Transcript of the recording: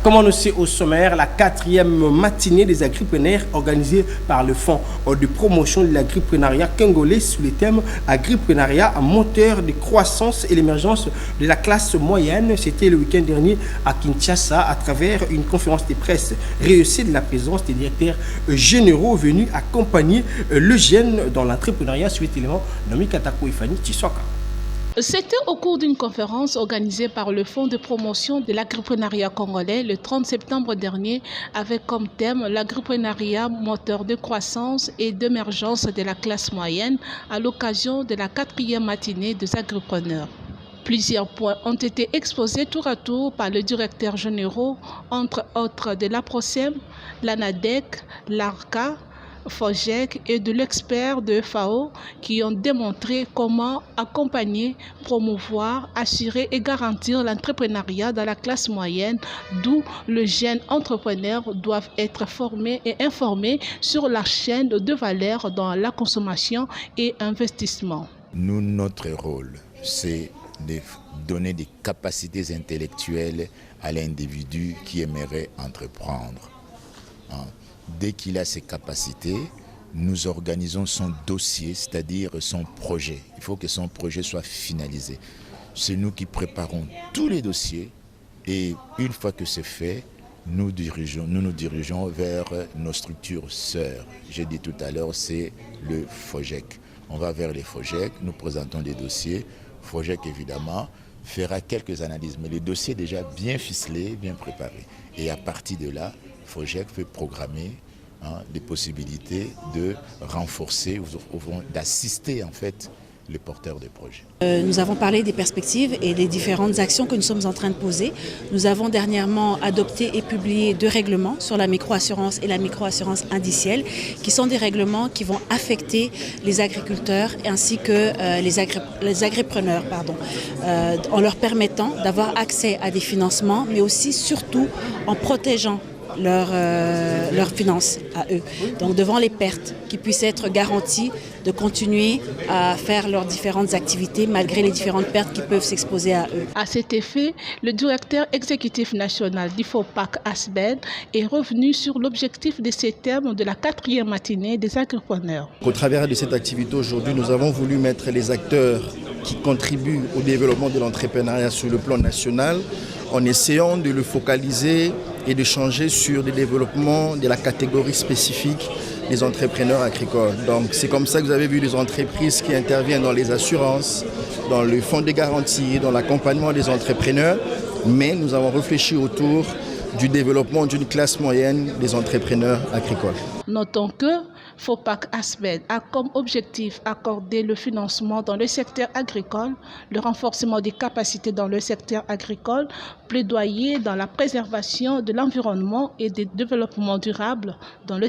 Comme on sait au sommaire, la 4e matinée des agripreneurs organisée par le Fonds de promotion de l'agripreneuriat congolais sous le thème Agriprenariat, moteur de croissance et l'émergence de la classe moyenne. C'était le week-end dernier à Kinshasa à travers une conférence de presse rehaussée de la présence des directeurs généraux venus accompagner le jeune dans l'entrepreneuriat. Suite élément, Nomi Katako et Fanny Chisoka. C'était au cours d'une conférence organisée par le Fonds de promotion de l'agripreneuriat congolais le 30 septembre dernier avec comme thème l'agripreneuriat moteur de croissance et d'émergence de la classe moyenne à l'occasion de la 4e matinée des agripreneurs. Plusieurs points ont été exposés tour à tour par le directeur général, entre autres de l'APROCEM, l'ANADEC, l'ARCA, FOGEC et de l'expert de FAO qui ont démontré comment accompagner, promouvoir, assurer et garantir l'entrepreneuriat dans la classe moyenne, d'où les jeunes entrepreneurs doivent être formés et informés sur la chaîne de valeur dans la consommation et investissement. Nous, notre rôle, c'est de donner des capacités intellectuelles à l'individu qui aimerait entreprendre. Dès qu'il a ces capacités, nous organisons son dossier, c'est-à-dire son projet. Il faut que son projet soit finalisé. C'est nous qui préparons tous les dossiers et une fois que c'est fait, nous nous dirigeons vers nos structures sœurs. J'ai dit tout à l'heure, c'est le FOGEC. On va vers les FOGEC, nous présentons des dossiers. FOGEC, évidemment, fera quelques analyses, mais les dossiers déjà bien ficelés, bien préparés. Et à partir de là, FOGEC peut programmer des possibilités de renforcer ou d'assister en fait les porteurs de projets. Nous avons parlé des perspectives et des différentes actions que nous sommes en train de poser. Nous avons dernièrement adopté et publié 2 règlements sur la microassurance et la microassurance indicielle, qui sont des règlements qui vont affecter les agriculteurs ainsi que les agripreneurs, en leur permettant d'avoir accès à des financements, mais aussi surtout en protégeant leurs finances à eux. Donc devant les pertes, qu'ils puissent être garantis de continuer à faire leurs différentes activités malgré les différentes pertes qui peuvent s'exposer à eux. À cet effet, le directeur exécutif national d'IFOPAC ASBED est revenu sur l'objectif de ces thèmes de la 4e matinée des agripreneurs. Au travers de cette activité aujourd'hui, nous avons voulu mettre les acteurs qui contribuent au développement de l'entrepreneuriat sur le plan national en essayant de le focaliser et de changer sur le développement de la catégorie spécifique des entrepreneurs agricoles. Donc c'est comme ça que vous avez vu les entreprises qui interviennent dans les assurances, dans le fonds de garantie, dans l'accompagnement des entrepreneurs, mais nous avons réfléchi autour du développement d'une classe moyenne des entrepreneurs agricoles. Notons que FOPAC ASBED a comme objectif accorder le financement dans le secteur agricole, le renforcement des capacités dans le secteur agricole, plaidoyer dans la préservation de l'environnement et du développement durable dans le